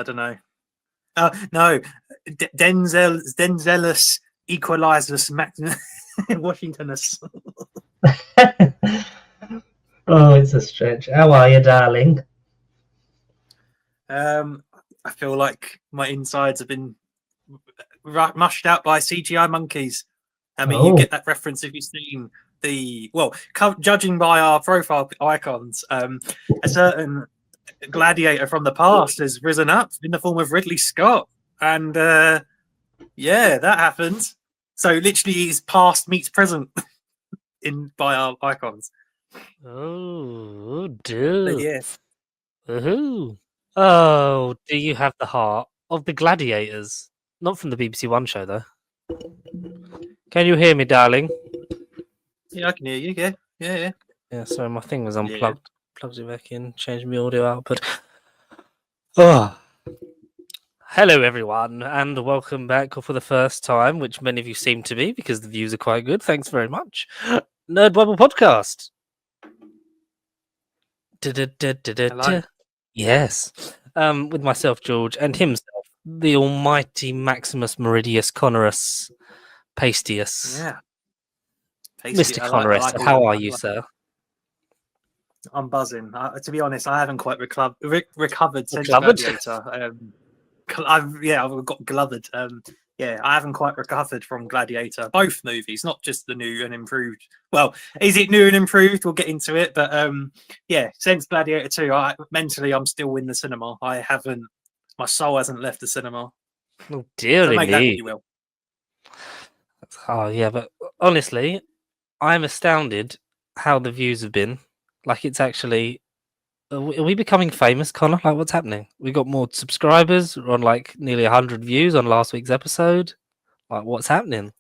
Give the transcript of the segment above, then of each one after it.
don't know. No, Denzelus Equalizers Washingtonus. Oh, it's a stretch. How are you, darling? I feel like my insides have been mushed out by CGI monkeys. I mean, you get that reference if you've seen judging by our profile icons, a certain gladiator from the past has risen up in the form of Ridley Scott, and that happened. So literally, his past meets present by our icons. Oh, dude. Yeah. Ooh. Oh, do you have the heart of the gladiators? Not from the BBC One show, though. Can you hear me, darling? Yeah, I can hear you. Yeah. Yeah, sorry, my thing was unplugged. Yeah. Plugged it back in, changed my audio output. Oh. Hello, everyone, and welcome back for the first time, which many of you seem to be because the views are quite good. Thanks very much. Nerd Bible Podcast. Hello. Yes. With myself, George, and himself, the almighty Maximus Meridius Conorus Pastius. Yeah. Mr. Conorus, how are you, sir? I'm buzzing. To be honest, I haven't quite recovered since Gladiator. I've got glovered. I haven't quite recovered from Gladiator. Both movies, not just the new and improved. Well, is it new and improved? We'll get into it. But since Gladiator 2, mentally I'm still in the cinema. My soul hasn't left the cinema. Oh, dearly me. That what you will. Oh, yeah, but honestly, I'm astounded how the views have been. Like, it's actually... Are we becoming famous, Connor? Like, what's happening? We got more subscribers. We're on, like, nearly 100 views on last week's episode. Like, what's happening?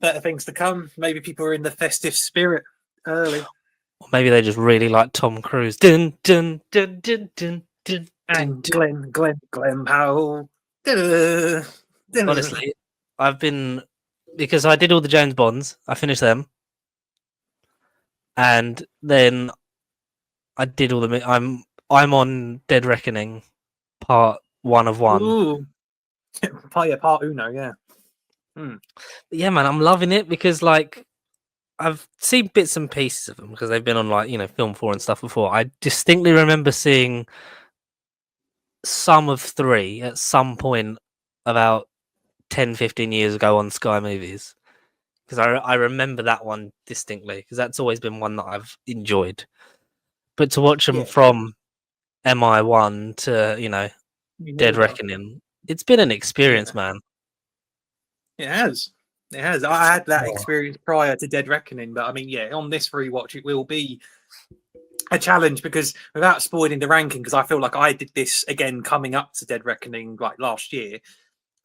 Better things to come. Maybe people are in the festive spirit early. Or maybe they just really like Tom Cruise. Dun, dun, dun, dun, dun, dun, and Glenn Powell. Honestly, because I did all the James Bonds. I finished them. And then I did all the... I'm on Dead Reckoning, part 1 of 1. Ooh. Part uno, yeah. Yeah, man, I'm loving it because, like, I've seen bits and pieces of them because they've been on, like, Film 4 and stuff before. I distinctly remember seeing some of 3 at some point about 10, 15 years ago on Sky Movies. Because I remember that one distinctly because that's always been one that I've enjoyed. But to watch them from MI1 to, Dead Reckoning, it's been an experience, man. It has. I had that experience prior to Dead Reckoning, but I mean, on this rewatch, it will be a challenge because without spoiling the ranking, because I feel like I did this again coming up to Dead Reckoning like last year.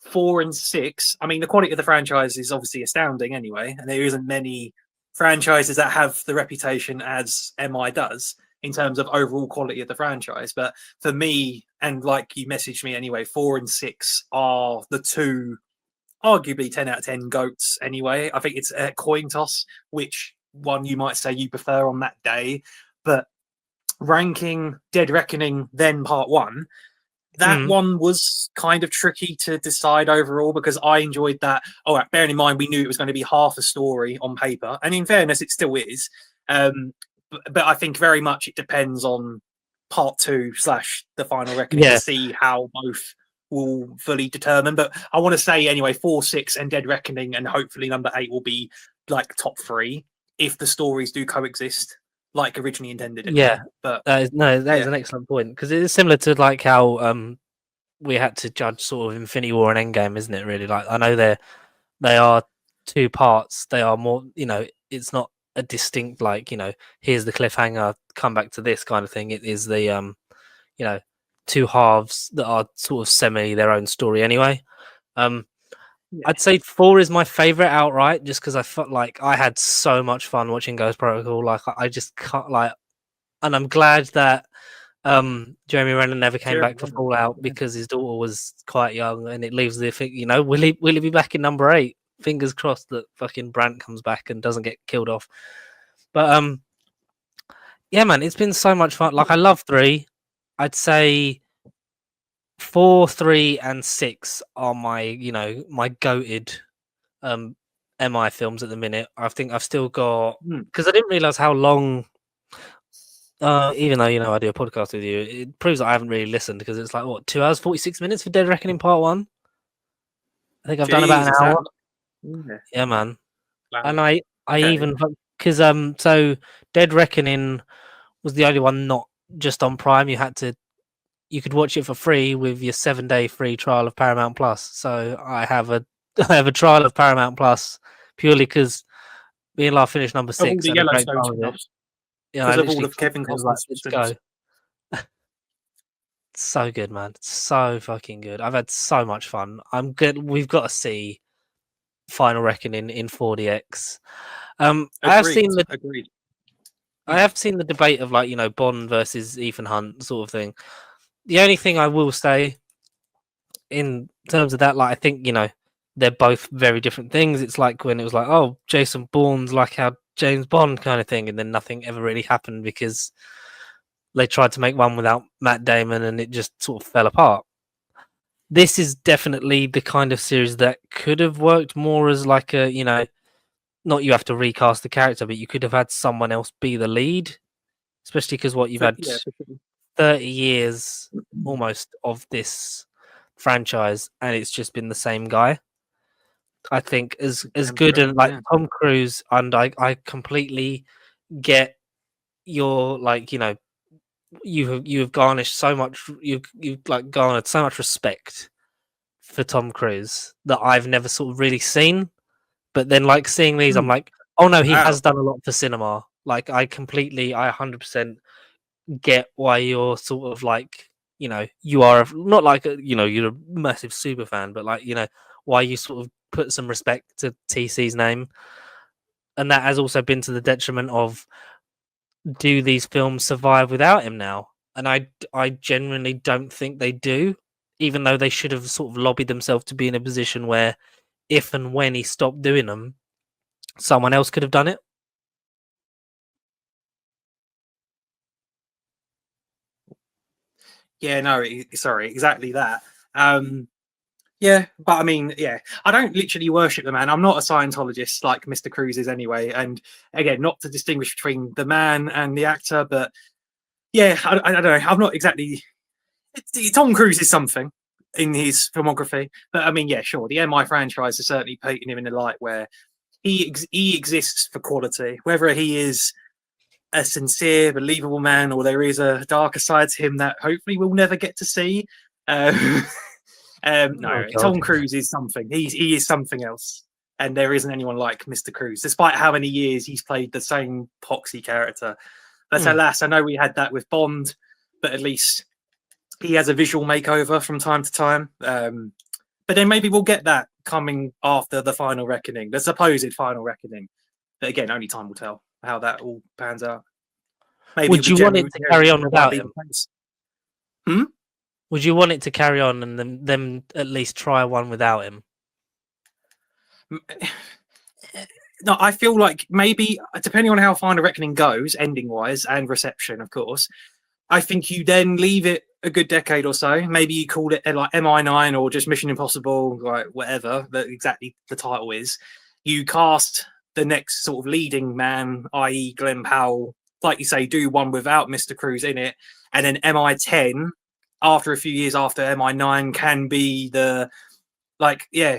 4 and 6. I mean, the quality of the franchise is obviously astounding anyway, and there isn't many franchises that have the reputation as MI does in terms of overall quality of the franchise. But for me, and like you messaged me anyway, 4 and 6 are the two arguably 10 out of 10 goats anyway. I think it's a coin toss which one you might say you prefer on that day. But ranking Dead Reckoning, then part 1, that one was kind of tricky to decide overall because I enjoyed that. Oh, bearing in mind we knew it was going to be half a story on paper, and in fairness, it still is. But I think very much it depends on part 2 / the final reckoning to see how both will fully determine. But I want to say anyway, 4, 6, and Dead Reckoning, and hopefully number 8 will be like top 3 if the stories do coexist like originally intended. But that is an excellent point because it is similar to like how we had to judge sort of Infinity War and Endgame, isn't it? Really, like I know they are 2 parts. They are more, it's not a distinct like here's the cliffhanger, come back to this kind of thing. It is the 2 halves that are sort of semi their own story anyway. I'd say 4 is my favorite outright, just because I felt like I had so much fun watching Ghost Protocol. Like I just can't and I'm glad that Jeremy Renner never came back for Fallout because his daughter was quite young, and it leaves the thing. Will he be back in number 8? Fingers crossed that fucking Brandt comes back and doesn't get killed off. But yeah, man, it's been so much fun. Like I love 3. I'd say 4, 3, and 6 are my my goated MI films at the minute. I think I've still got because I didn't realize how long. Even though I do a podcast with you, it proves that I haven't really listened because it's like what 2 hours 46 minutes for Dead Reckoning Part 1. I think I've done about an hour. Yeah, man. Wow. And I Okay. even because so Dead Reckoning was the only one not just on Prime. You could watch it for free with your 7-day free trial of Paramount Plus. So I have a trial of Paramount Plus purely because me and La finished number Of all 6 the and a great Yellowstone time with it. spin-offs, Yeah, because I of all literally of Kevin it was like, Costner's let's spin-offs. go. It's so good, man. It's so fucking good. I've had so much fun. I'm good. We've got to see Final Reckoning in 4DX. I have Agreed. seen the Agreed. I have seen the debate of Bond versus Ethan Hunt sort of thing. The only thing I will say in terms of that, I think they're both very different things. It's like when it was like, oh, Jason Bourne's like how James Bond kind of thing, and then nothing ever really happened because they tried to make one without Matt Damon and it just sort of fell apart. This is definitely the kind of series that could have worked more as like a, not you have to recast the character, but you could have had someone else be the lead, especially because you've had Yeah, for sure. 30 years almost of this franchise and it's just been the same guy. I think as good and Tom Cruise, and I completely get your you've garnished so much, you've garnered so much respect for Tom Cruise that I've never sort of really seen. But then seeing these, I'm like, oh no, he has done a lot for cinema. I 100% get why you're sort of you are not you're a massive super fan, but why you sort of put some respect to TC's name. And that has also been to the detriment of, do these films survive without him now? And I genuinely don't think they do, even though they should have sort of lobbied themselves to be in a position where if and when he stopped doing them, someone else could have done it. Yeah, no, sorry, exactly that. Yeah, but I mean, yeah, I don't literally worship the man. I'm not a Scientologist like Mr. Cruz is anyway. And again, not to distinguish between the man and the actor, but yeah, I don't know. I'm not exactly. Tom Cruise is something in his filmography, but I mean, yeah, sure. The MI franchise is certainly painting him in a light where he exists for quality, whether he is a sincere, believable man or there is a darker side to him that hopefully we'll never get to see. No, Tom Cruise is something. He is something else, and there isn't anyone like Mr. Cruise, despite how many years he's played the same poxy character. But alas, I know we had that with Bond, but at least he has a visual makeover from time to time. But then maybe we'll get that coming after the Final Reckoning, the supposed Final Reckoning. But again, only time will tell how that all pans out. Maybe would you want it to carry on without him? Would you want it to carry on and them at least try one without him? No, I feel like maybe, depending on how Final Reckoning goes, ending-wise, and reception, of course, I think you then leave it a good decade or so. Maybe you call it like MI9 or just Mission Impossible, like whatever exactly the title is. You cast the next sort of leading man, i.e. Glenn Powell, like you say, do one without Mr. Cruz in it. And then MI10, after a few years after MI9, can be the,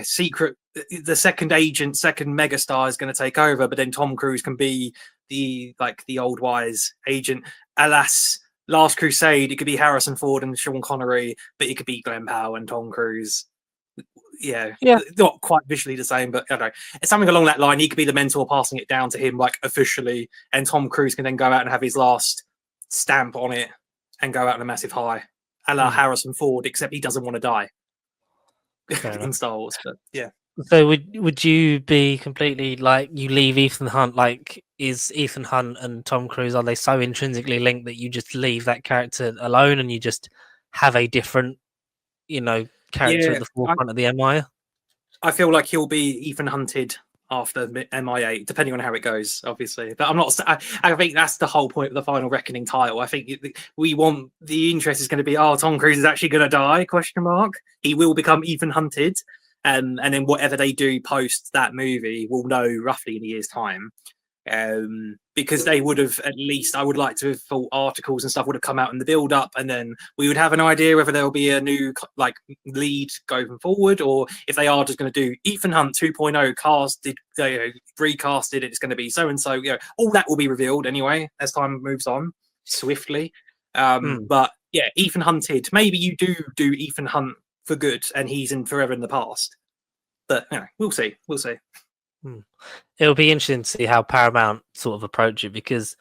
secret, the second agent, second megastar is going to take over. But then Tom Cruise can be the old wise agent. Alas, Last Crusade, it could be Harrison Ford and Sean Connery, but it could be Glenn Powell and Tom Cruise. Yeah, not quite visually the same, but I don't know. It's something along that line. He could be the mentor passing it down to him, officially, and Tom Cruise can then go out and have his last stamp on it and go out on a massive high, a la Harrison Ford, except he doesn't want to die in Star Wars. But yeah. So would you be completely you leave Ethan Hunt? Is Ethan Hunt and Tom Cruise, are they so intrinsically linked that you just leave that character alone and you just have a different, character at the forefront of the MI? I feel like he'll be Ethan Hunted after MI8, depending on how it goes, obviously. But I'm not. I think that's the whole point of the Final Reckoning title. I think we want the interest is going to be, oh, Tom Cruise is actually going to die? Question mark. He will become Ethan Hunted, and then whatever they do post that movie, we'll know roughly in a year's time. Because they would have, at least I would like to have thought articles and stuff would have come out in the build up, and then we would have an idea whether there will be a new like lead going forward, or if they are just going to do Ethan Hunt 2.0 casted, recasted, it's going to be so and so. All that will be revealed anyway as time moves on swiftly. But yeah, Ethan Hunted. Maybe you do Ethan Hunt for good, and he's in forever in the past. But we'll see. We'll see. It'll be interesting to see how Paramount sort of approach it, because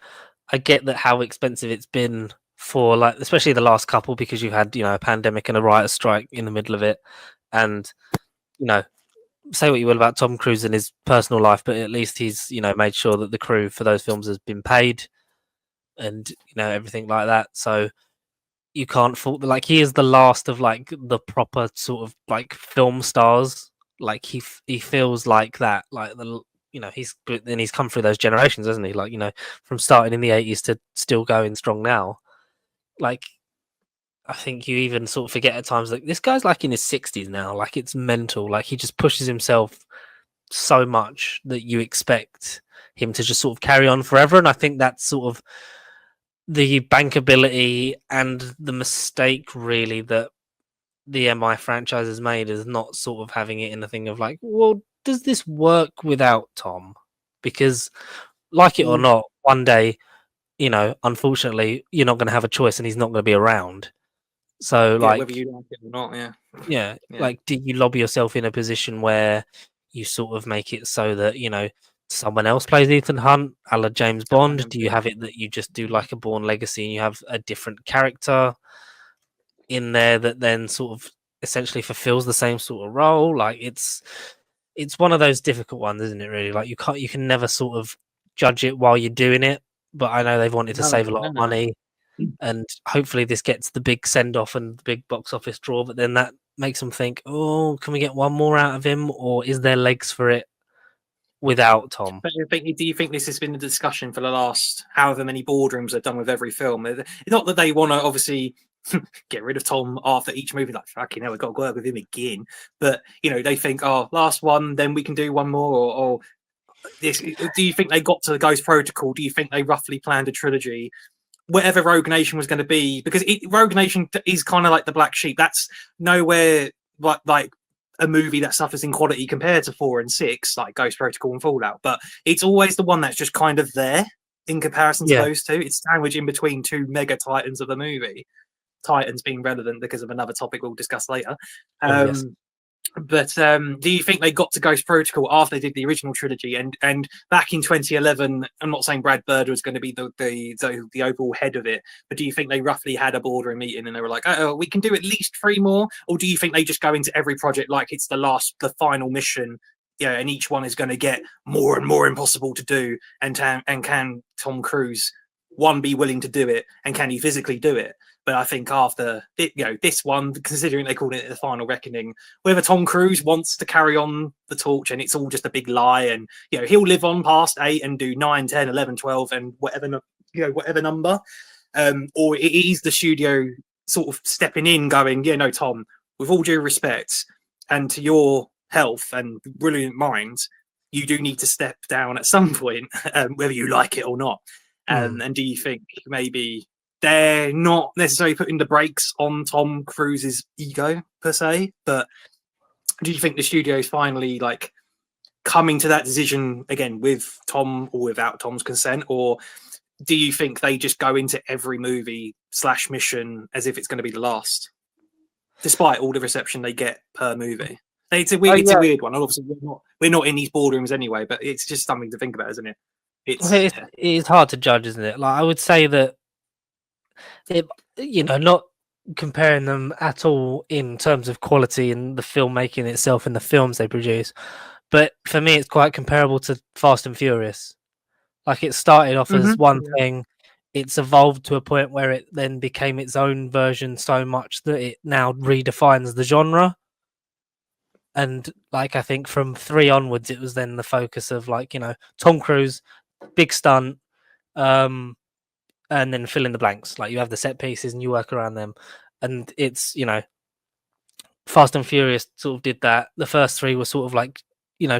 I get that how expensive it's been for, like, especially the last couple, because you had a pandemic and a writer's strike in the middle of it, and say what you will about Tom Cruise and his personal life, but at least he's made sure that the crew for those films has been paid, and everything like that. So you can't fault like he is the last of like the proper sort of like film stars. Like he feels like that, like he's come through those generations, hasn't he? Like from starting in the 80s to still going strong now. Like I think you even sort of forget at times like this guy's like in his 60s now. Like it's mental. Like he just pushes himself so much that you expect him to just sort of carry on forever. And I think that's sort of the bankability and the mistake really that the MI franchise has made, is not sort of having it in the thing of like, well, does this work without Tom? Because like it or not, one day, unfortunately, you're not going to have a choice and he's not going to be around. So like, whether you like it or not, yeah. Like, do you lobby yourself in a position where you sort of make it so that, someone else plays Ethan Hunt, a la James Bond? Do you have it that you just do like a Bourne Legacy and you have a different character in there that then sort of essentially fulfills the same sort of role? Like it's one of those difficult ones, isn't it, really? Like you can never sort of judge it while you're doing it, but I know they've wanted to save a lot of money, and hopefully this gets the big send off and the big box office draw, but then that makes them think, oh, can we get one more out of him, or is there legs for it without Tom? But do you think this has been a discussion for the last however many boardrooms they've done with every film? Not that they want to obviously get rid of Tom after each movie, like fucking hell, we've got to work with him again. But they think, oh, last one, then we can do one more, or this. Do you think they got to the Ghost Protocol? Do you think they roughly planned a trilogy? Whatever Rogue Nation was going to be, because Rogue Nation is kind of like the black sheep. That's nowhere like a movie that suffers in quality compared to 4 and 6, like Ghost Protocol and Fallout. But it's always the one that's just kind of there in comparison to those two. It's sandwiched in between two mega titans of the movie. Titans being relevant because of another topic we'll discuss later. Yes. But do you think they got to Ghost Protocol after they did the original trilogy? And back in 2011, I'm not saying Brad Bird was going to be the overall head of it, but do you think they roughly had a boardroom meeting and they were like, oh, we can do at least 3 more? Or do you think they just go into every project like it's the final mission? Yeah, and each one is going to get more and more impossible to do. And can Tom Cruise, one, be willing to do it, and can he physically do it? But I think after this one, considering they called it the Final Reckoning, whether Tom Cruise wants to carry on the torch and it's all just a big lie, and he'll live on past 8 and do 9, 10, 11, 12, and whatever number, or it is the studio sort of stepping in, going, no, Tom, with all due respect and to your health and brilliant mind, you do need to step down at some point, whether you like it or not. And do you think maybe they're not necessarily putting the brakes on Tom Cruise's ego per se, but do you think the studio is finally like coming to that decision again with Tom or without Tom's consent, or do you think they just go into every movie / mission as if it's going to be the last, despite all the reception they get per movie? It's a weird one. Obviously, we're not in these boardrooms anyway, but it's just something to think about, isn't it? It's hard to judge, isn't it? Like I would say that not comparing them at all in terms of quality and the filmmaking itself and the films they produce, but for me it's quite comparable to Fast and Furious. Like it started off as one thing, it's evolved to a point where it then became its own version so much that it now redefines the genre. And like I think from 3 onwards, it was then the focus of like Tom Cruise, big stunt, and then fill in the blanks. Like you have the set pieces and you work around them, and it's Fast and Furious sort of did that. The first 3 were sort of like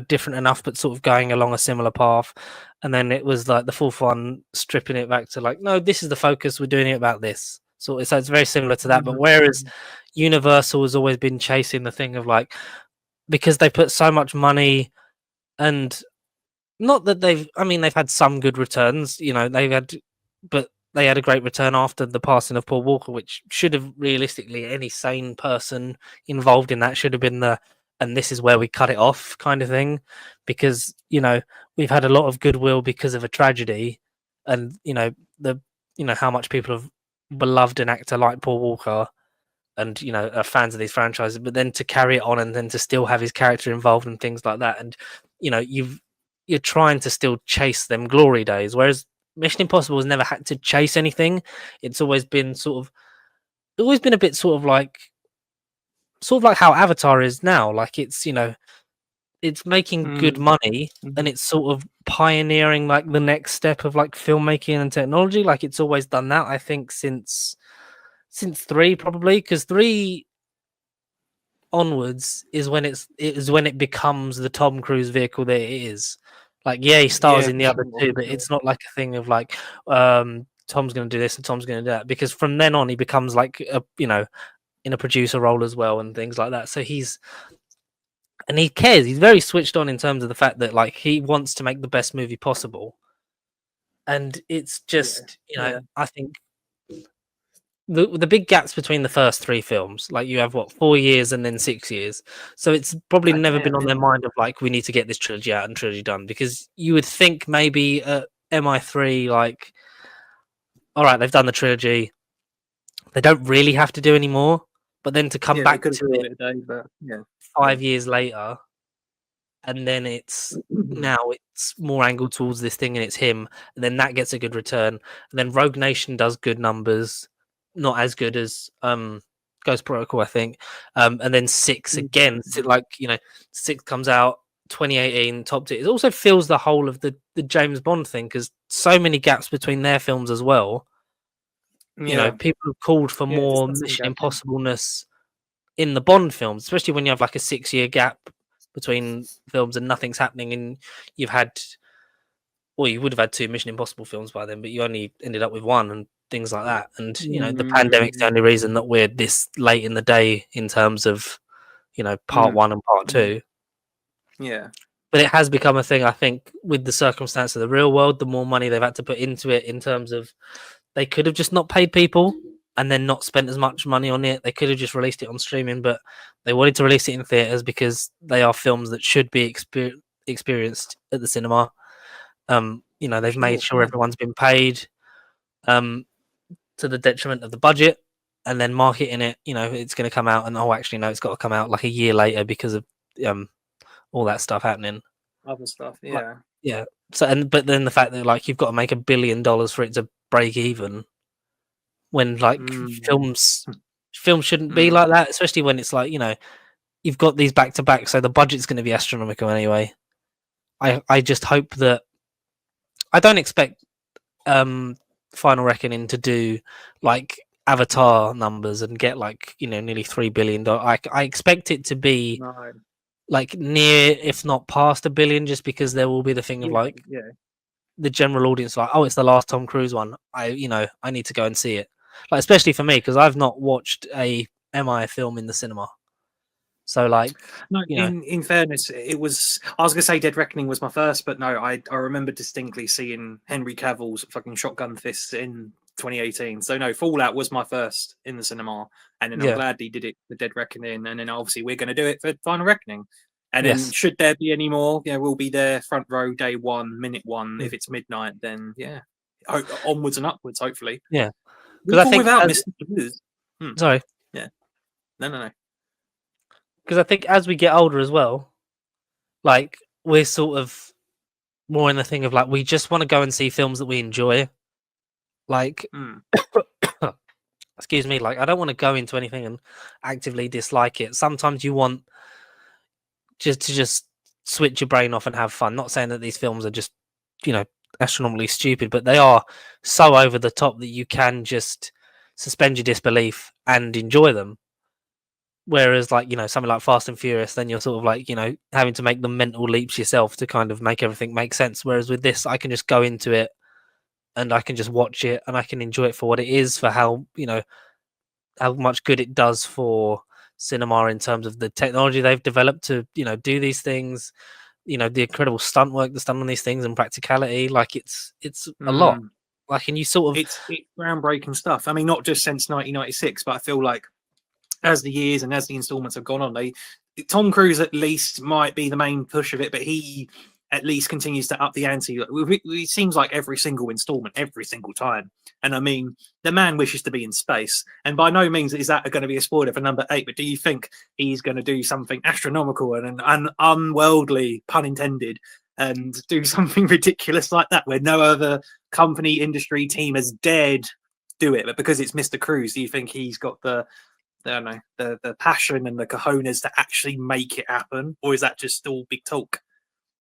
different enough, but sort of going along a similar path. And then it was like the fourth one stripping it back to like, no, this is the focus. We're doing it about this. So it's very similar to that. But whereas Universal has always been chasing the thing of like, because they put so much money, and not that they've had some good returns, but they had a great return after the passing of Paul Walker, which should have realistically any sane person involved in that should have been and this is where we cut it off kind of thing, because we've had a lot of goodwill because of a tragedy, and how much people have beloved an actor like Paul Walker, and are fans of these franchises, but then to carry it on and then to still have his character involved and things like that, and you're trying to still chase them glory days, whereas Mission Impossible has never had to chase anything. It's always been a bit sort of like how Avatar is now. Like it's it's making good money, and it's sort of pioneering like the next step of like filmmaking and technology. Like it's always done that, I think, since 3 probably, because 3 onwards is when it becomes the Tom Cruise vehicle that it is. Like, yeah, he stars in the other 2, but it's not like a thing of like Tom's going to do this and Tom's going to do that, because from then on he becomes like in a producer role as well and things like that. So he cares. He's very switched on in terms of the fact that like he wants to make the best movie possible, and it's just I think the big gaps between the first 3 films, like you have 4 years and then 6 years, so it's probably never been on their mind of like, we need to get this trilogy out and trilogy done, because you would think maybe MI3, like, all right, they've done the trilogy, they don't really have to do any more, but then to come back to it today, but 5 years later, and then it's now it's more angled towards this thing and it's him, and then that gets a good return, and then Rogue Nation does good numbers, not as good as Ghost Protocol, I think, and then 6 again, like 6 comes out 2018, topped it. It also fills the whole of the James Bond thing, because so many gaps between their films as well. People have called for more Mission Impossible-ness in the Bond films, especially when you have like a 6-year gap between films and nothing's happening, and you would have had 2 Mission Impossible films by then, but you only ended up with 1 and things like that. And the pandemic's the only reason that we're this late in the day in terms of part 1 and part 2. But it has become a thing, I think, with the circumstance of the real world, the more money they've had to put into it, in terms of they could have just not paid people and then not spent as much money on it. They could have just released it on streaming, but they wanted to release it in theaters because they are films that should be experienced at the cinema. They've made sure everyone's been paid to the detriment of the budget, and then marketing it, it's going to come out, and actually no, it's got to come out like a year later because of all that stuff happening. Other stuff, So, but then the fact that like you've got to make $1 billion for it to break even, when like films shouldn't be like that, especially when it's like you've got these back to back, so the budget's going to be astronomical anyway. I just hope that I don't expect Final Reckoning to do like Avatar numbers and get like nearly $3 billion. I expect it to be like near, if not past, $1 billion, just because there will be the thing of like the general audience like, oh, it's the last Tom Cruise one, I need to go and see it, like, especially for me, because I've not watched a MI film in the cinema. So like, in fairness, it was, I was gonna say Dead Reckoning was my first, but no, I remember distinctly seeing Henry Cavill's fucking shotgun fists in 2018. So no, Fallout was my first in the cinema, and then I'm glad he did it for Dead Reckoning, and then obviously we're going to do it for Final Reckoning. And then should there be any more, we'll be there front row, day 1, minute 1. If it's midnight, then onwards and upwards, hopefully. Yeah, because I think without Mr. Sorry. Yeah. No. Because I think as we get older as well, like we're sort of more in the thing of like, we just want to go and see films that we enjoy. Like, excuse me, like I don't want to go into anything and actively dislike it. Sometimes you want just switch your brain off and have fun. Not saying that these films are just, astronomically stupid, but they are so over the top that you can just suspend your disbelief and enjoy them. Whereas, like, something like Fast and Furious, then you're sort of like, having to make the mental leaps yourself to kind of make everything make sense. Whereas with this, I can just go into it and I can just watch it and I can enjoy it for what it is, for how, how much good it does for cinema in terms of the technology they've developed to, do these things, the incredible stunt work that's done on these things and practicality. Like, it's a lot. Like, and you sort of... It's groundbreaking stuff. I mean, not just since 1996, but I feel like as the years and as the installments have gone on, Tom Cruise at least might be the main push of it, but he at least continues to up the ante. It seems like every single installment, every single time. And I mean, the man wishes to be in space, and by no means is that going to be a spoiler for number 8. But do you think he's going to do something astronomical and unworldly, pun intended, and do something ridiculous like that, where no other company, industry, team has dared do it? But because it's Mr. Cruise, do you think he's got the passion and the cojones to actually make it happen, or is that just all big talk?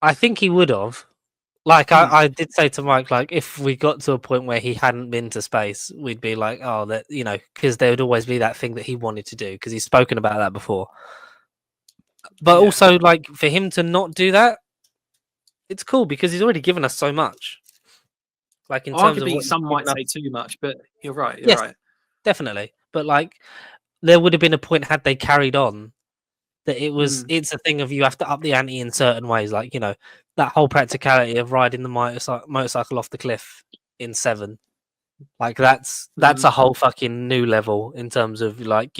I think he would have. Like, I did say to Mike, like, if we got to a point where he hadn't been to space, we'd be like, oh, that, because there would always be that thing that he wanted to do, because he's spoken about that before. But also, like, for him to not do that, it's cool because he's already given us so much. Like, in terms of arguably, what some might say too much, but you're right. You're yes, right. Definitely. But like, there would have been a point had they carried on that it's a thing of you have to up the ante in certain ways. Like, that whole practicality of riding the motorcycle off the cliff in 7. Like, that's a whole fucking new level in terms of, like,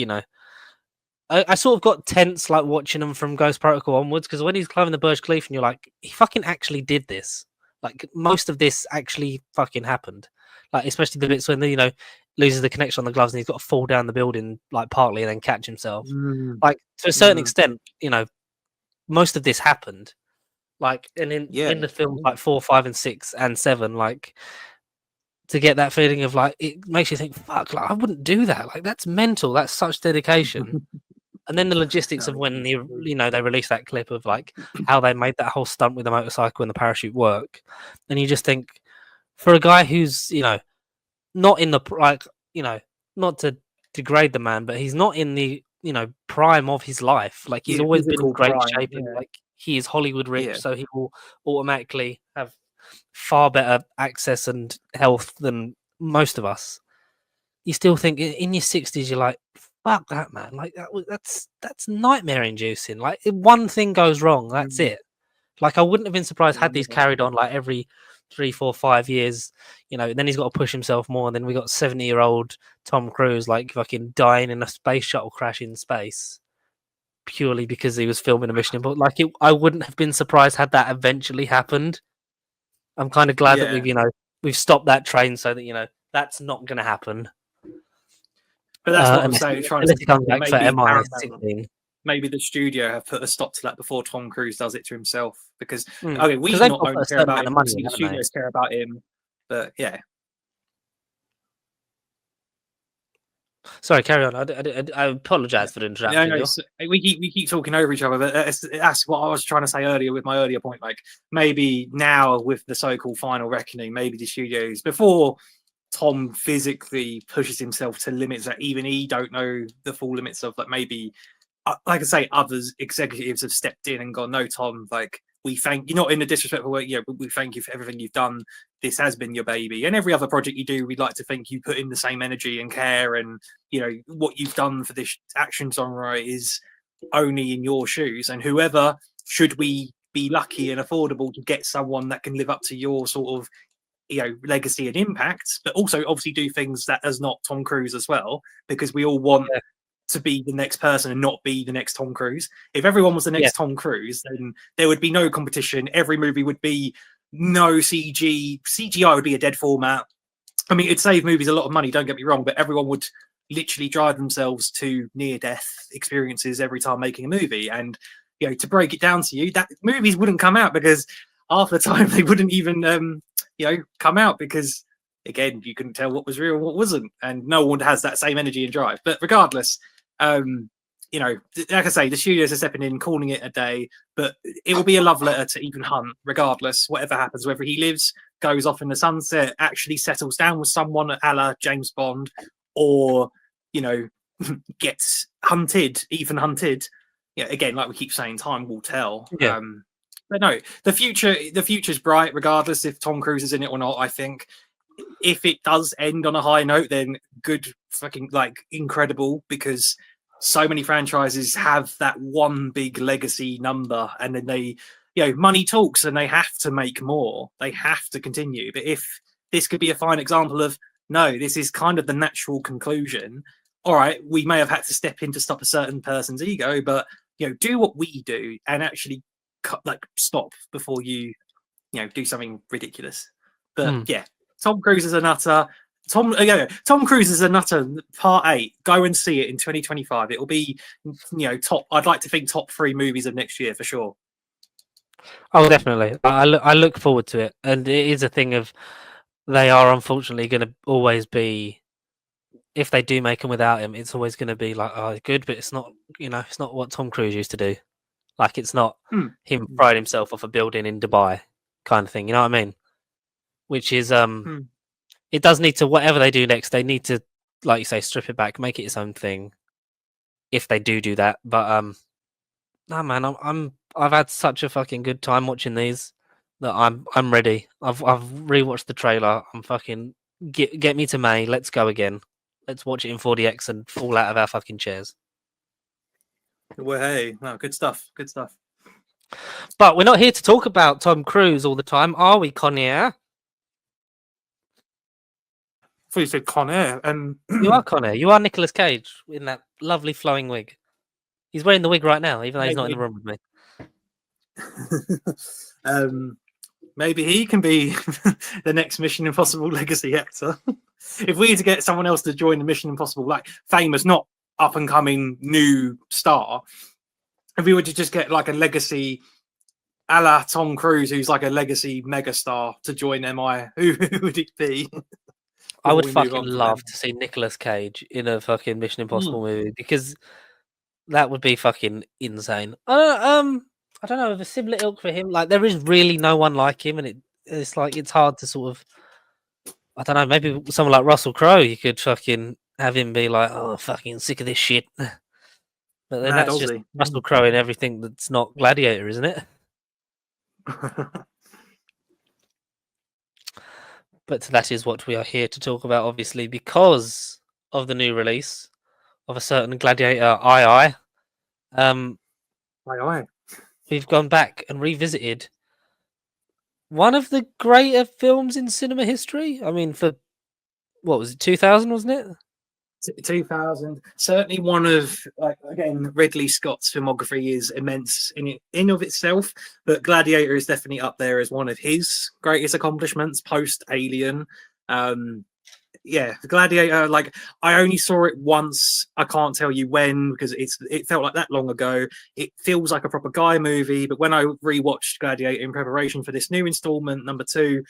I sort of got tense, like, watching them from Ghost Protocol onwards, because when he's climbing the Burj Khalifa and you're like, he fucking actually did this. Like, most of this actually fucking happened. Like, especially the bits when loses the connection on the gloves and he's got to fall down the building, like, partly, and then catch himself. Like, to a certain extent, most of this happened. Like, and in the films like 4, 5, and 6 and 7, like, to get that feeling of, like, it makes you think, fuck, like, I wouldn't do that. Like, that's mental. That's such dedication. And then the logistics of when they released that clip of, like, how they made that whole stunt with the motorcycle and the parachute work, and you just think, for a guy who's not in the not to degrade the man, but he's not in the prime of his life. Like, he's always been in great shape, and like, he is Hollywood rich, so he will automatically have far better access and health than most of us. You still think in your 60s, you're like, fuck that, man. Like, that's nightmare inducing. Like, if one thing goes wrong, that's it. Like, I wouldn't have been surprised had these carried on, like, every 3, 4, 5 years. Then he's got to push himself more. And then we got 70-year-old Tom Cruise, like, fucking dying in a space shuttle crash in space purely because he was filming a mission. But like, I wouldn't have been surprised had that eventually happened. I'm kind of glad that we've stopped that train so that that's not going to happen. But that's what I'm saying. Trying to come back for MI16. Maybe the studio have put a stop to that before Tom Cruise does it to himself. Because we not only care about him, the studios care about him. But yeah. Sorry, carry on. I apologise for the interruption. No, we keep talking over each other. But that's what I was trying to say earlier with my earlier point. Like, maybe now with the so-called final reckoning, maybe the studios, before Tom physically pushes himself to limits that even he don't know the full limits of, like, maybe, like I say, others executives have stepped in and gone, no, Tom, like, we thank you, not in a disrespectful way, but we thank you for everything you've done. This has been your baby, and every other project you do, we'd like to think you put in the same energy and care, and what you've done for this action genre is only in your shoes. And whoever, should we be lucky and affordable to get someone that can live up to your sort of legacy and impact, but also obviously do things that is not Tom Cruise as well, because we all want to be the next person and not be the next Tom Cruise. If everyone was the next Tom Cruise, then there would be no competition. Every movie would be no CG. CGI would be a dead format. I mean, it'd save movies a lot of money, don't get me wrong, but everyone would literally drive themselves to near-death experiences every time making a movie. And, to break it down to you, that movies wouldn't come out because half the time they wouldn't even, come out because, again, you couldn't tell what was real and what wasn't. And no one has that same energy and drive. But regardless, you know, like I say, the studios are stepping in, calling it a day, but it will be a love letter to Ethan Hunt, regardless, whatever happens, whether he lives, goes off in the sunset, actually settles down with someone a la James Bond, or, you know, gets hunted, Ethan hunted. Yeah, again, like we keep saying, time will tell. Yeah. But no, the future's bright, regardless if Tom Cruise is in it or not. I think if it does end on a high note, then good, fucking like incredible, because so many franchises have that one big legacy number, and then they, you know, money talks, and they have to make more. They have to continue. But if this could be a fine example of no, this is kind of the natural conclusion. All right, we may have had to step in to stop a certain person's ego, but you know, do what we do and actually stop before you do something ridiculous. But yeah, Tom Cruise is a nutter. Tom Cruise is a nutter. Part 8. Go and see it in 2025. It will be, top. I'd like to think top 3 movies of next year for sure. Oh, definitely. I look forward to it, and it is a thing of they are unfortunately going to always be. If they do make him without him, it's always going to be like, oh, good, but it's not. It's not what Tom Cruise used to do. Like, it's not him throwing himself off a building in Dubai, kind of thing. You know what I mean? Which is it does need to, whatever they do next, they need to, like you say, strip it back, make it its own thing. If they do that, but no, man, I've had such a fucking good time watching these that I'm ready. I've rewatched the trailer. I'm fucking get me to May. Let's go again. Let's watch it in 4DX and fall out of our fucking chairs. Well, hey, no, good stuff. Good stuff. But we're not here to talk about Tom Cruise all the time, are we, Conair? I thought you said Conair. You are Conair. You are Nicolas Cage in that lovely flowing wig. He's wearing the wig right now, even though he's not in the room with me. Maybe he can be the next Mission Impossible legacy actor. If we had to get someone else to join the Mission Impossible, like famous, not up and coming new star, if we were to just get like a legacy a la Tom Cruise, who's like a legacy megastar, to join MI, who would it be? I would fucking love to see Nicolas Cage in a fucking Mission Impossible movie, because that would be fucking insane. I don't know, of a similar ilk for him. Like, there is really no one like him, and it's like it's hard to sort of, I don't know, maybe someone like Russell Crowe, you could fucking have him be like, oh, fucking sick of this shit. But then that's just Russell Crowe in everything that's not Gladiator, isn't it? But that is what we are here to talk about, obviously, because of the new release of a certain Gladiator II. We've gone back and revisited one of the greater films in cinema history. I mean, for what was it, 2000, wasn't it? 2000. Certainly one of, like, again, Ridley Scott's filmography is immense in of itself, but Gladiator is definitely up there as one of his greatest accomplishments post Alien. Yeah, Gladiator, like, I only saw it once. I can't tell you when, because it felt like that long ago. It feels like a proper guy movie, but when I rewatched Gladiator in preparation for this new installment, number 2,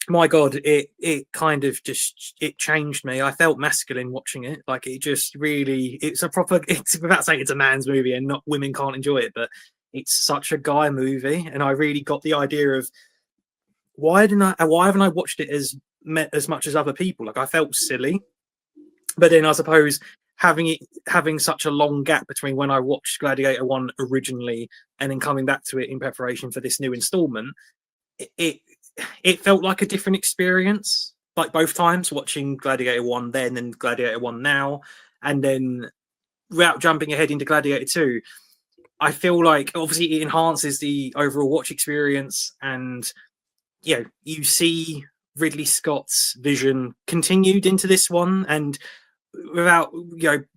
my God, it kind of just, it changed me. I felt masculine watching it. Like, it just really, it's without saying it's a man's movie and not women can't enjoy it, but it's such a guy movie. And I really got the idea of why haven't I watched it as much as other people? Like, I felt silly, but then I suppose having such a long gap between when I watched Gladiator 1 originally and then coming back to it in preparation for this new installment, it felt like a different experience, like both times, watching Gladiator 1 then and Gladiator 1 now. And then without jumping ahead into Gladiator 2, I feel like obviously it enhances the overall watch experience, and you see Ridley Scott's vision continued into this one. And without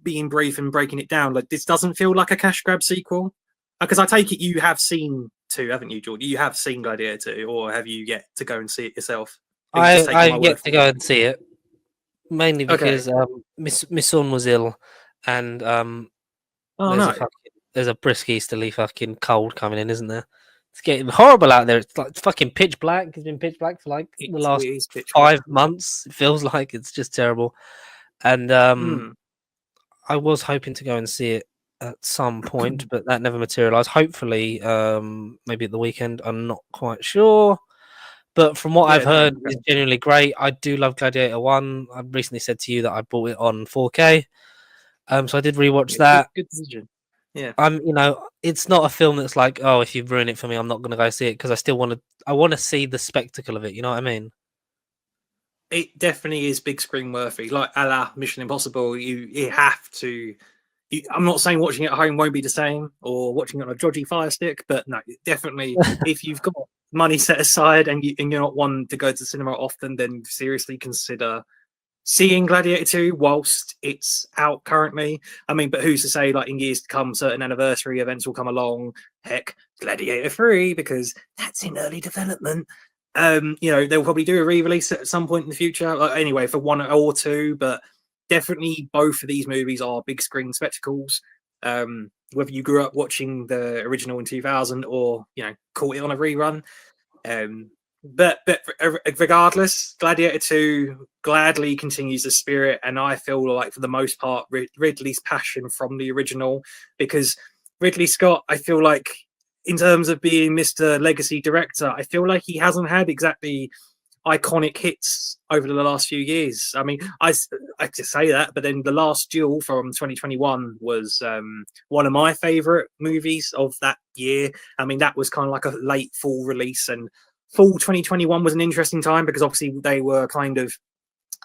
being brief and breaking it down, like, this doesn't feel like a cash grab sequel, because I take it you have seen 2, haven't you, George? You have seen Gladiator 2, or have you yet to go and see it yourself? I've yet to go and see it, mainly because my son was ill, and there's a brisk easterly fucking cold coming in, isn't there? It's getting horrible out there. It's like fucking pitch black. It's been pitch black for like the last 5 months. It feels like it's just terrible. And I was hoping to go and see it at some point, but that never materialized. Hopefully, maybe at the weekend. I'm not quite sure. But from what I've heard, it's genuinely great. I do love Gladiator 1. I recently said to you that I bought it on 4K. So I did rewatch that. Good decision. Yeah. It's not a film that's like, oh, if you ruin it for me, I'm not going to go see it, because I still want to see the spectacle of it. You know what I mean? It definitely is big screen worthy. Like a la Mission Impossible, you have to. I'm not saying watching it at home won't be the same, or watching it on a dodgy Fire Stick, but no, definitely, if you've got money set aside and you're not one to go to the cinema often, then seriously consider seeing Gladiator 2 whilst it's out currently. I mean, but who's to say, like, in years to come, certain anniversary events will come along. Heck, Gladiator 3, because that's in early development. They'll probably do a re-release at some point in the future. Anyway, for 1 or 2, but definitely both of these movies are big screen spectacles. Whether you grew up watching the original in 2000 or caught it on a rerun. But regardless, Gladiator 2 gladly continues the spirit, and I feel like for the most part Ridley's passion from the original, because Ridley Scott, I feel like, in terms of being Mr. Legacy Director, I feel like he hasn't had exactly iconic hits over the last few years. I mean, I just say that, but then The Last Duel from 2021 was one of my favorite movies of that year. I mean, that was kind of like a late fall release, and fall 2021 was an interesting time because obviously they were kind of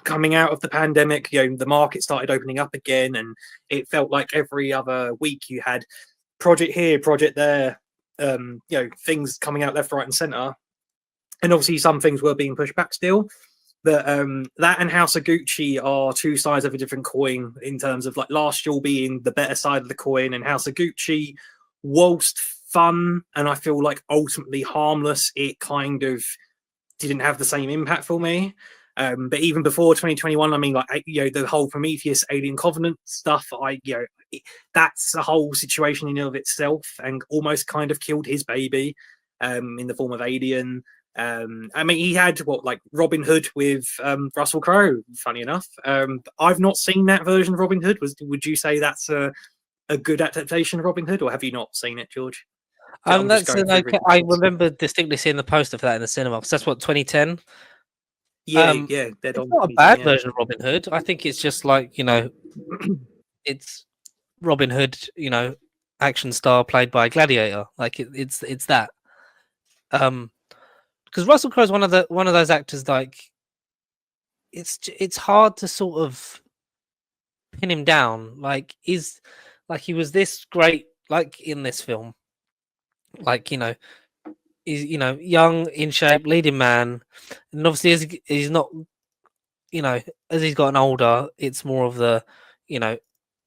coming out of the pandemic. The market started opening up again, and it felt like every other week you had project here, project there, things coming out left, right, and center. And obviously some things were being pushed back still. But that and House of Gucci are two sides of a different coin, in terms of like Last Duel being the better side of the coin, and House of Gucci, whilst fun and I feel like ultimately harmless, it kind of didn't have the same impact for me. But even before 2021, I mean, like, the whole Prometheus Alien Covenant stuff, that's a whole situation in and of itself, and almost kind of killed his baby in the form of Alien. I mean, he had Robin Hood with Russell Crowe, funny enough. I've not seen that version of Robin Hood. Would you say that's a good adaptation of Robin Hood, or have you not seen it, George? I remember distinctly seeing the poster for that in the cinema, because that's what, 2010. Yeah, it's not a bad version of Robin Hood. I think it's just like, it's Robin Hood, action star played by Gladiator. Like it's that. Because Russell Crowe is one of those actors, like, it's hard to sort of pin him down. Like he was this great, like, in this film, like, he's young, in shape, leading man, and obviously as he's not, as he's gotten older, it's more of the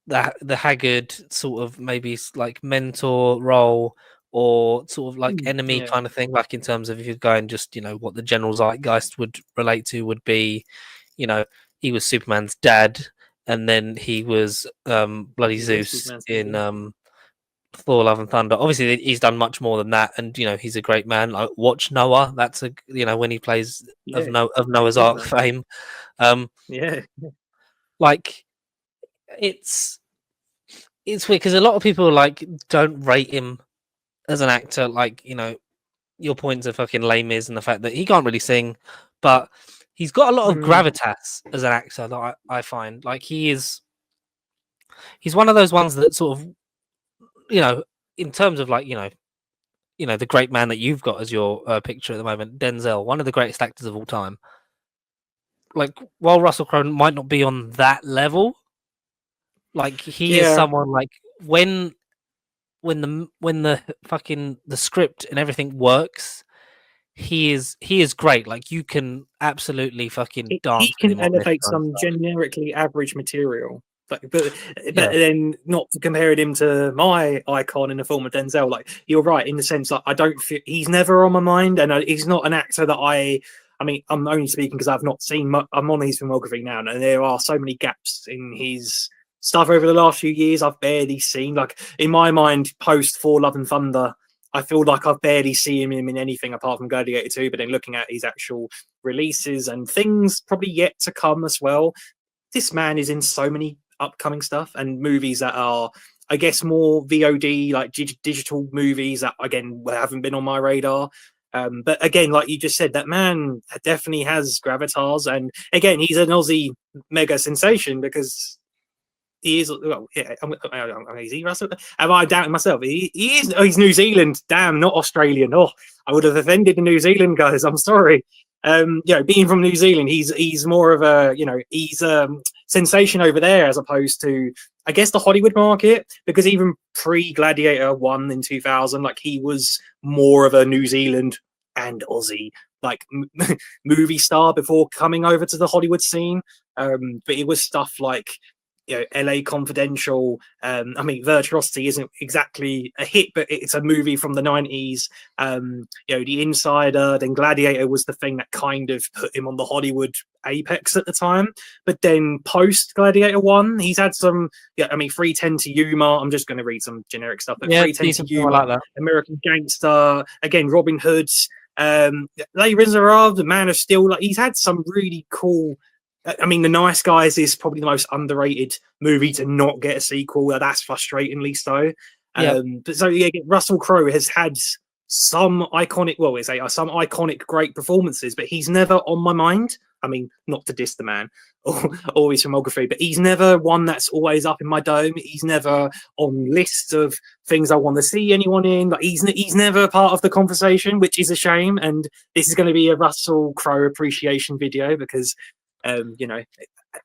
the haggard sort of, maybe like mentor role, or sort of like enemy kind of thing, like in terms of, if you're going just what the general zeitgeist would relate to would be, he was Superman's dad, and then he was bloody Zeus in Thor: Love and Thunder. Obviously he's done much more than that, and he's a great man. Like, watch Noah, that's a when he plays of Noah's Ark fame. Like, it's weird because a lot of people don't rate him as an actor. Like, your points are fucking lame is, and the fact that he can't really sing, but he's got a lot of gravitas as an actor that I find. Like, he's one of those ones that sort of, in terms of like, the great man that you've got as your picture at the moment, Denzel, one of the greatest actors of all time. Like, while Russell Crowe might not be on that level, like, he is someone, like, when the fucking the script and everything works, he is great. Like, you can absolutely fucking dance. He can elevate some generically average material. But then not comparing him to my icon in the form of Denzel. Like, you're right in the sense that I don't feel he's never on my mind, and he's not an actor that I mean, I'm only speaking because I've not seen. I'm on his filmography now, and there are so many gaps in his stuff over the last few years. I've barely seen, like, in my mind, post Thor: Love and Thunder, I feel like I've barely seen him in anything apart from Gladiator 2. But then looking at his actual releases and things probably yet to come as well, this man is in so many upcoming stuff and movies that are, I guess, more VOD, like digital movies that, again, haven't been on my radar. But again, like you just said, that man definitely has gravitas. And again, he's an Aussie mega sensation because he is. Well, yeah, is he Russell? Am I doubting myself? He is. Oh, he's New Zealand. Damn, not Australian. Oh, I would have offended the New Zealand guys. I'm sorry. Being from New Zealand, he's more of a, he's a sensation over there as opposed to, I guess, the Hollywood market, because even pre Gladiator 1 in 2000, like, he was more of a New Zealand and Aussie like movie star before coming over to the Hollywood scene. But it was stuff like, LA Confidential. I mean, Virtuosity isn't exactly a hit, but it's a movie from the 90s. The Insider, then Gladiator was the thing that kind of put him on the Hollywood apex at the time. But then post Gladiator 1, he's had some, 310 to Yuma. I'm just going to read some generic stuff, but 310 to Yuma, like that. American Gangster, again, Robin Hood, Les Miserables, The Man of Steel. Like, he's had some really cool. I mean, The Nice Guys is probably the most underrated movie to not get a sequel. That's frustratingly so. But so yeah, Russell Crowe has had some iconic, some iconic great performances, but he's never on my mind. I mean, not to diss the man or his filmography, but he's never one that's always up in my dome. He's never on lists of things I want to see anyone in. Like, he's never part of the conversation, which is a shame. And this is going to be a Russell Crowe appreciation video because,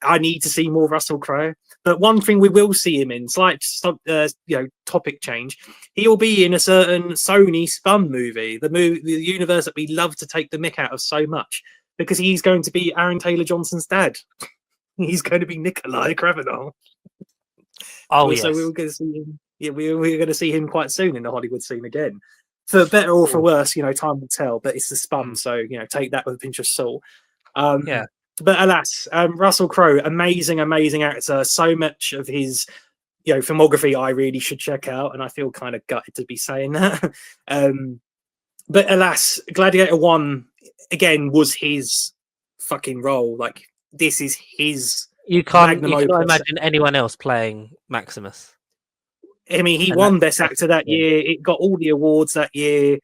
I need to see more Russell Crowe. But one thing we will see him in, slight topic change, he'll be in a certain Sony spun movie, the universe that we love to take the mick out of so much, because he's going to be Aaron Taylor Johnson's dad. He's going to be Nikolai Kravenov. Oh, yes. So we're going to see him. Yeah, we're going to see him quite soon in the Hollywood scene again. For better or for worse, time will tell. But it's the spun, so take that with a pinch of salt. But alas, Russell Crowe, amazing actor. So much of his, filmography I really should check out, and I feel kind of gutted to be saying that. But alas, Gladiator 1 again was his fucking role. Like, this is his. You cannot imagine anyone else playing Maximus. I mean, he won Best Actor that year. It got all the awards that year,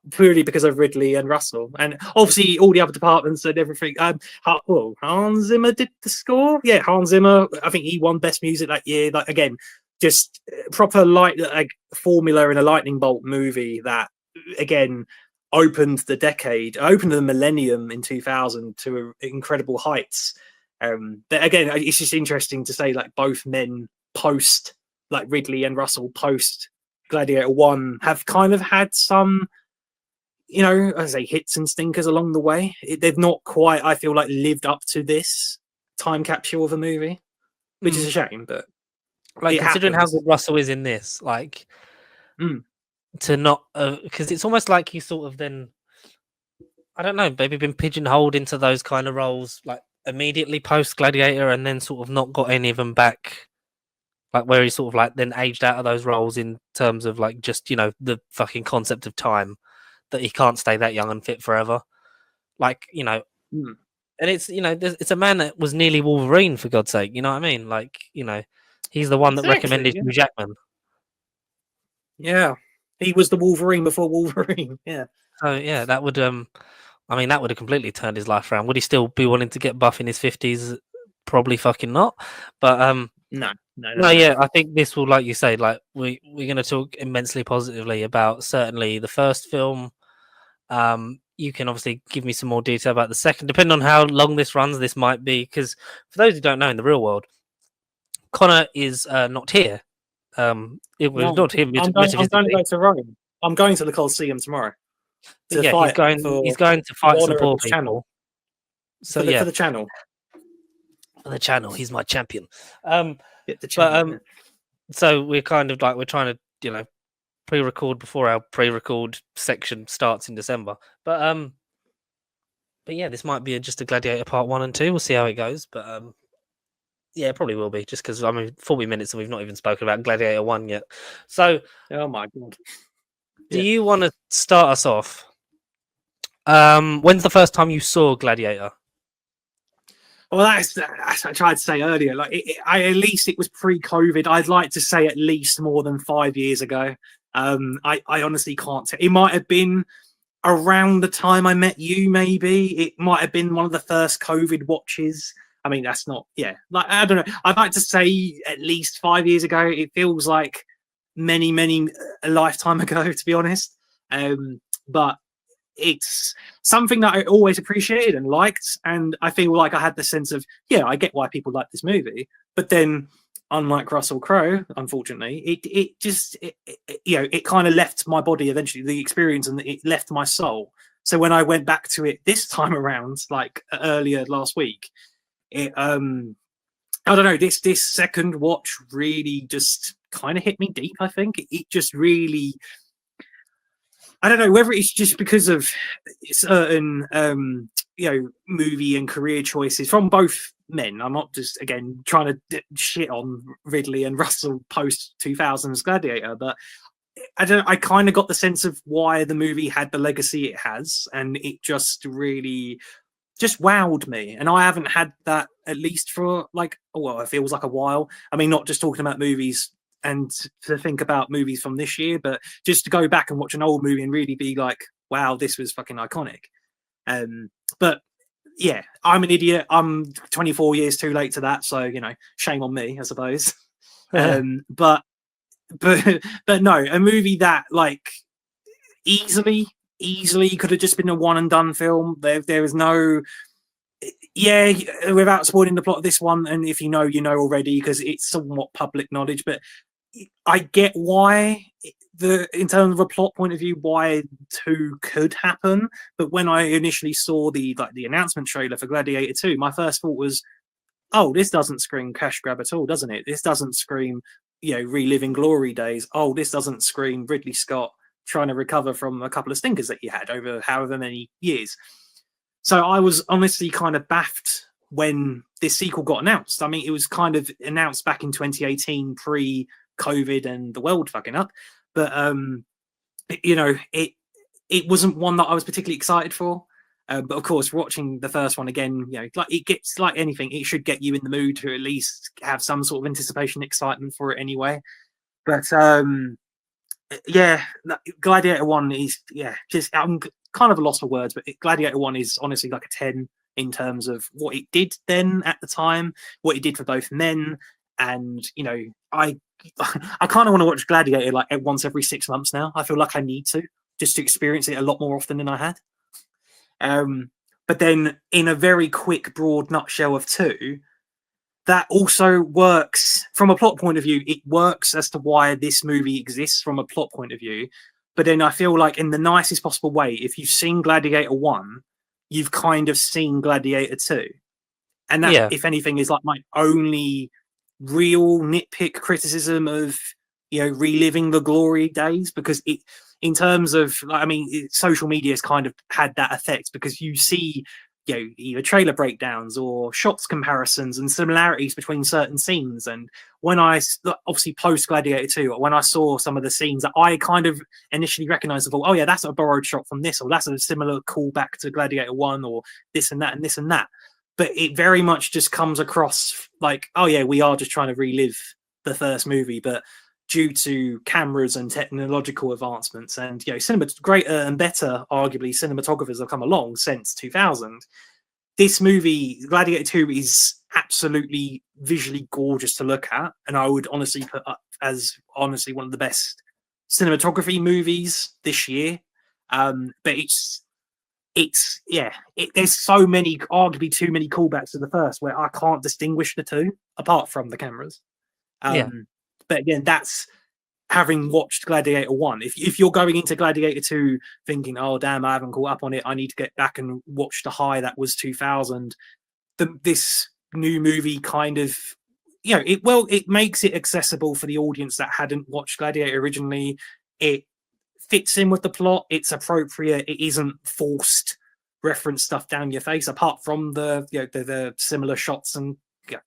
purely because of Ridley and Russell, and obviously all the other departments and everything. Hans Zimmer did the score. Yeah, Hans Zimmer. I think he won Best Music that year. Like, again, just proper formula in a lightning bolt movie that, again, opened the millennium in 2000 to incredible heights. But again, it's just interesting to say, like, both men post, like Ridley and Russell post Gladiator 1, have kind of had some, I say, hits and stinkers along the way. They've not quite, I feel like, lived up to this time capsule of a movie, which is a shame. But like, considering how good Russell is in this, like, to not, because it's almost like he's sort of then, I don't know, maybe been pigeonholed into those kind of roles, like immediately post Gladiator, and then sort of not got any of them back. Like, where he sort of like then aged out of those roles in terms of like just, the fucking concept of time, that he can't stay that young and fit forever. Like, and it's, it's a man that was nearly Wolverine, for God's sake. You know what I mean? Like, he's the one that recommended Hugh Jackman. Yeah. He was the Wolverine before Wolverine. Yeah. So yeah, that would, that would have completely turned his life around. Would he still be wanting to get buff in his 50s? Probably fucking not. But, No. Yeah, I think this will, like you say, like we're going to talk immensely positively about certainly the first film. You can obviously give me some more detail about the second, depending on how long this runs. This might be, because for those who don't know, in the real world, Connor is not here. It was not him. I'm going to go to Rome. I'm going to the Colosseum tomorrow. He's going to fight some poor people. Channel. So for the channel. For the channel, he's my champion. So we're kind of like, we're trying to pre-record before our pre-record section starts in December. But yeah, this might be just a Gladiator Part 1 and 2. We'll see how it goes. But yeah, it probably will be, just because 40 minutes and we've not even spoken about Gladiator 1 yet. So, oh my god, do you want to start us off? When's the first time you saw Gladiator? Well, that's I tried to say earlier. Like, at least it was pre-COVID. I'd like to say at least more than 5 years ago. I honestly can't tell. It might have been around the time I met you. Maybe it might have been one of the first COVID watches. I mean, that's not. Yeah, like I don't know. I'd like to say at least 5 years ago. It feels like many a lifetime ago, to be honest. But it's something that I always appreciated and liked, and I feel like I had the sense of, yeah, I get why people like this movie, but then, unlike Russell Crowe, unfortunately, it kind of left my body eventually, the experience, and it left my soul. So when I went back to it this time around, like earlier last week, it I don't know, this second watch really just kind of hit me deep. I think it just really, I don't know whether it's just because of certain movie and career choices from both men. I'm not just again trying to shit on Ridley and Russell post 2000s Gladiator, but I kind of got the sense of why the movie had the legacy it has, and it just really just wowed me. And I haven't had that, at least for like, well, it feels like a while. I mean, not just talking about movies and to think about movies from this year, but just to go back and watch an old movie and really be like, wow, this was fucking iconic. But yeah, I'm an idiot. I'm 24 years too late to that, so shame on me, I suppose. But no, a movie that like easily could have just been a one and done film. There was no, yeah, without spoiling the plot of this one, and if you know already because it's somewhat public knowledge, but I get why in terms of a plot point of view, why two could happen. But when I initially saw the announcement trailer for Gladiator 2, my first thought was, oh, this doesn't scream cash grab at all, doesn't it? This doesn't scream, reliving glory days. Oh, this doesn't scream Ridley Scott trying to recover from a couple of stinkers that he had over however many years. So I was honestly kind of baffed when this sequel got announced. I mean, it was kind of announced back in 2018, pre-COVID and the world fucking up. But, it wasn't one that I was particularly excited for. But of course, watching the first one again, like it gets, like anything, it should get you in the mood to at least have some sort of anticipation, excitement for it anyway. But yeah, Gladiator 1 is, just, I'm kind of a loss for words, but Gladiator 1 is honestly like a 10 in terms of what it did then at the time, what it did for both men. And, I kind of want to watch Gladiator like once every 6 months now. I feel like I need to, just to experience it a lot more often than I had. But then in a very quick, broad nutshell of 2, that also works from a plot point of view. It works as to why this movie exists from a plot point of view. But then I feel like in the nicest possible way, if you've seen Gladiator 1, you've kind of seen Gladiator 2. And that, if anything, is like my only real nitpick criticism of, reliving the glory days, because it, in terms of, I mean, social media has kind of had that effect, because you see, either trailer breakdowns or shots comparisons and similarities between certain scenes. And when I, obviously post Gladiator 2, when I saw some of the scenes that I kind of initially recognized, and thought, oh yeah, that's a borrowed shot from this, or that's a similar callback to Gladiator 1, or this and that and this and that. But it very much just comes across like, oh yeah, we are just trying to relive the first movie, but due to cameras and technological advancements and, greater and better, arguably, cinematographers have come along since 2000. This movie, Gladiator 2, is absolutely visually gorgeous to look at, and I would honestly put up as honestly one of the best cinematography movies this year. But there's so many, arguably too many callbacks to the first, where I can't distinguish the two apart from the cameras. But again, that's having watched Gladiator 1. If you're going into Gladiator 2 thinking, oh damn, I haven't caught up on it, I need to get back and watch the high that was 2000, this new movie kind of, it makes it accessible for the audience that hadn't watched Gladiator originally. It fits in with the plot, it's appropriate, it isn't forced reference stuff down your face, apart from the similar shots and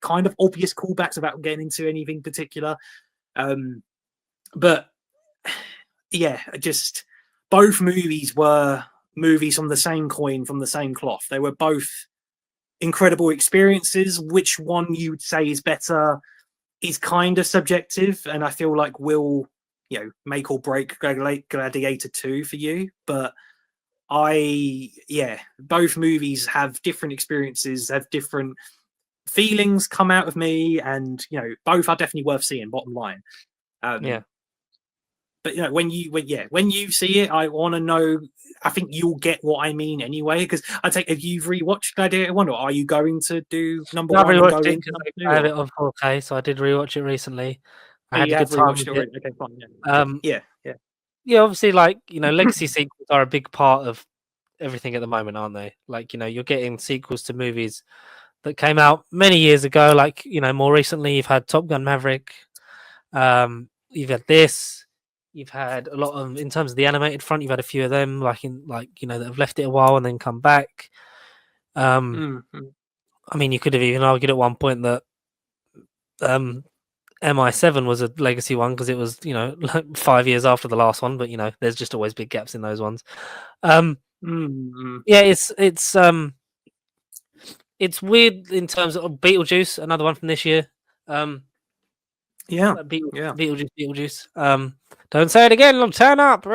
kind of obvious callbacks without getting into anything particular. But yeah, just both movies were movies from the same coin, from the same cloth. They were both incredible experiences. Which one you would say is better is kind of subjective, and I feel like will make or break Gladiator 2 for you. But both movies have different experiences, have different feelings come out of me, and both are definitely worth seeing. Bottom line, But when you see it, I want to know. I think you'll get what I mean anyway. Because I take if you've rewatched Gladiator 1, or are you going to do number one and go into number two? I have it on 4K, so I did rewatch it recently. I had you a have good time rewatched with it. Okay, fine. Yeah, obviously, like legacy sequels are a big part of everything at the moment, aren't they? Like you're getting sequels to movies that came out many years ago. Like more recently, you've had Top Gun Maverick. You've had this. You've had a lot of, in terms of the animated front, you've had a few of them, that have left it a while and then come back. I mean, you could have even argued at one point that MI7 was a legacy one because it was, like 5 years after the last one, but there's just always big gaps in those ones. Yeah, it's weird in terms of Beetlejuice, another one from this year. Beetlejuice. Don't say it again. I'll turn up.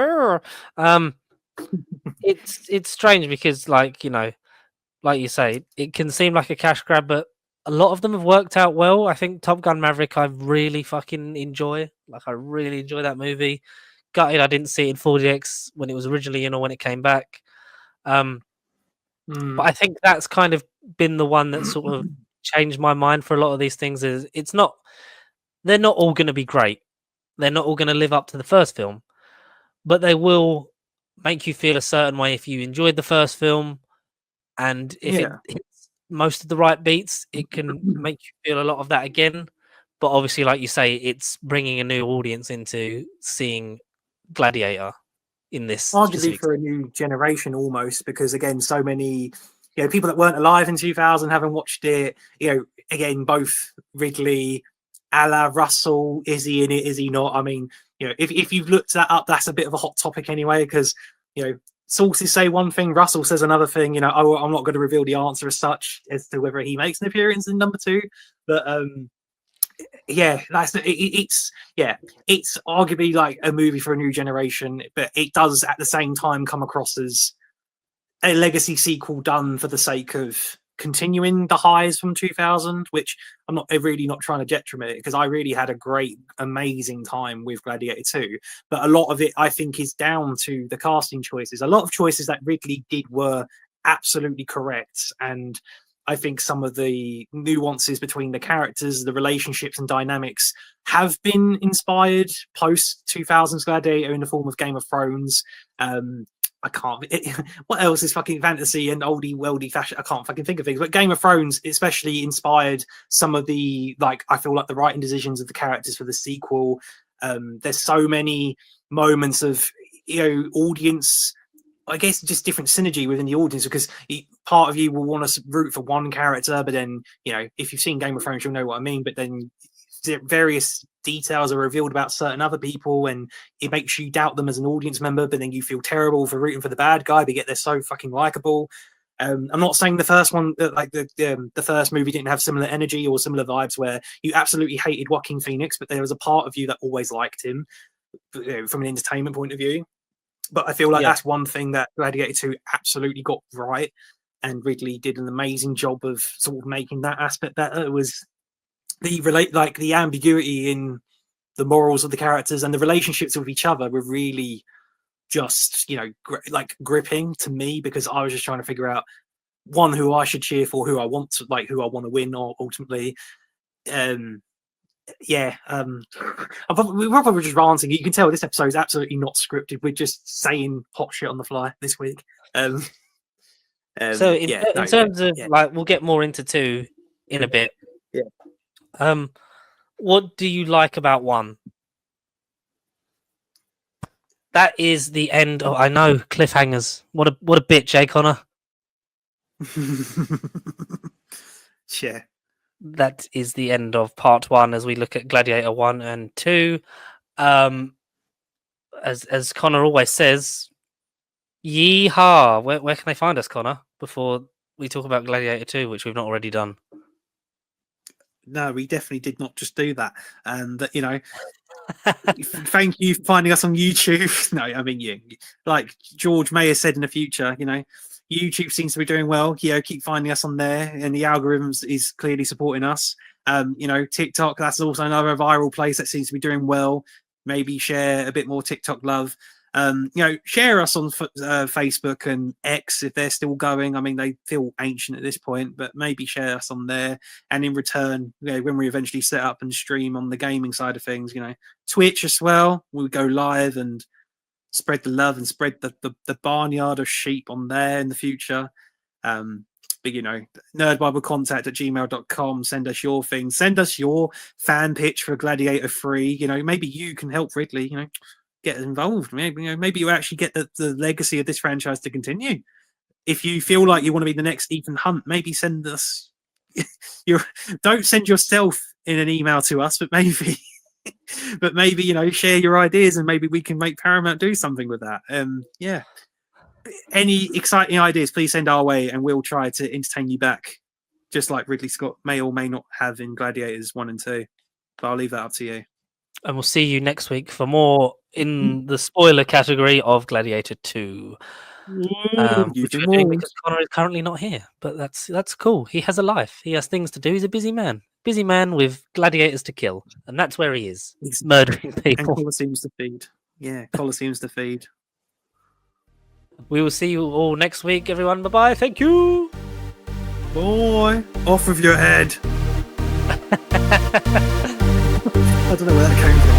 It's strange because, like you say, it can seem like a cash grab, but a lot of them have worked out well. I think Top Gun Maverick, I really fucking enjoy. Like, I really enjoy that movie. Gutted I didn't see it in 4DX when it was originally in or when it came back. But I think that's kind of been the one that sort of changed my mind for a lot of these things. They're not all going to be great. They're not all going to live up to the first film, but they will make you feel a certain way if you enjoyed the first film, and if it hits most of the right beats, it can make you feel a lot of that again. But obviously, like you say, it's bringing a new audience into seeing Gladiator in this. Arguably for a new generation almost, because again, so many people that weren't alive in 2000 haven't watched it. Again, both Ridley, a la Russell, is he in it? Is he not? I mean, if you've looked that up, that's a bit of a hot topic anyway, because sources say one thing, Russell says another thing. I'm not going to reveal the answer as such as to whether he makes an appearance in number 2, but it's arguably like a movie for a new generation, but it does at the same time come across as a legacy sequel done for the sake of continuing the highs from 2000, which I'm really not trying to detriment it, because I really had a great, amazing time with Gladiator 2. But a lot of it, I think, is down to the casting choices. A lot of choices that Ridley did were absolutely correct, and I think some of the nuances between the characters, the relationships and dynamics have been inspired post 2000s Gladiator in the form of Game of Thrones. What else is fucking fantasy and oldie worldy fashion? I can't fucking think of things, but Game of Thrones especially inspired some of the, I feel like the writing decisions of the characters for the sequel. There's so many moments of audience, I guess, just different synergy within the audience, because part of you will want to root for one character, but then if you've seen Game of Thrones, you'll know what I mean. But then various details are revealed about certain other people, and it makes you doubt them as an audience member, but then you feel terrible for rooting for the bad guy, but yet they're so fucking likable. I'm not saying the first one, like the first movie, didn't have similar energy or similar vibes where you absolutely hated Joaquin Phoenix, but there was a part of you that always liked him from an entertainment point of view. But I feel like that's one thing that Gladiator 2 absolutely got right, and Ridley did an amazing job of sort of making that aspect better. It was the ambiguity in the morals of the characters and the relationships with each other were really just gripping to me, because I was just trying to figure out one, who I should cheer for, who I want to win, or ultimately we're probably just ranting. You can tell this episode is absolutely not scripted. We're just saying hot shit on the fly this week. So in terms of we'll get more into 2 in a bit. What do you like about 1? That is the end of, I know, cliffhangers. What a bitch, eh, Connor? Yeah. That is the end of part 1 as we look at Gladiator 1 and 2. As Connor always says, yeehaw. Where can they find us, Connor, before we talk about Gladiator 2, which we've not already done? No, we definitely did not just do that. And thank you for finding us on YouTube. No, I mean, like George Mayer said in the future, YouTube seems to be doing well. Keep finding us on there, and the algorithms is clearly supporting us. TikTok, that's also another viral place that seems to be doing well. Maybe share a bit more TikTok love. Share us on Facebook and X if they're still going. I mean, they feel ancient at this point, but maybe share us on there. And in return, when we eventually set up and stream on the gaming side of things, Twitch as well, we'll go live and spread the love and spread the barnyard of sheep on there in the future. But nerdbiblecontact@gmail.com. Send us your thing. Send us your fan pitch for Gladiator 3. Maybe you can help Ridley, get involved. Maybe you actually get the legacy of this franchise to continue. If you feel like you want to be the next Ethan Hunt, maybe send us don't send yourself in an email to us, but maybe share your ideas, and maybe we can make Paramount do something with that. Any exciting ideas, please send our way, and we'll try to entertain you back, just like Ridley Scott may or may not have in Gladiators 1 and 2. But I'll leave that up to you. And we'll see you next week for more in the spoiler category of Gladiator 2. Which we're doing because Connor is currently not here, but that's cool. He has a life. He has things to do. He's a busy man with gladiators to kill, and that's where he is. He's murdering people. And Colosseums to feed. Yeah, Colosseums to feed. We will see you all next week, everyone. Bye-bye. Thank you. Bye. Off with your head. I don't know where that came from.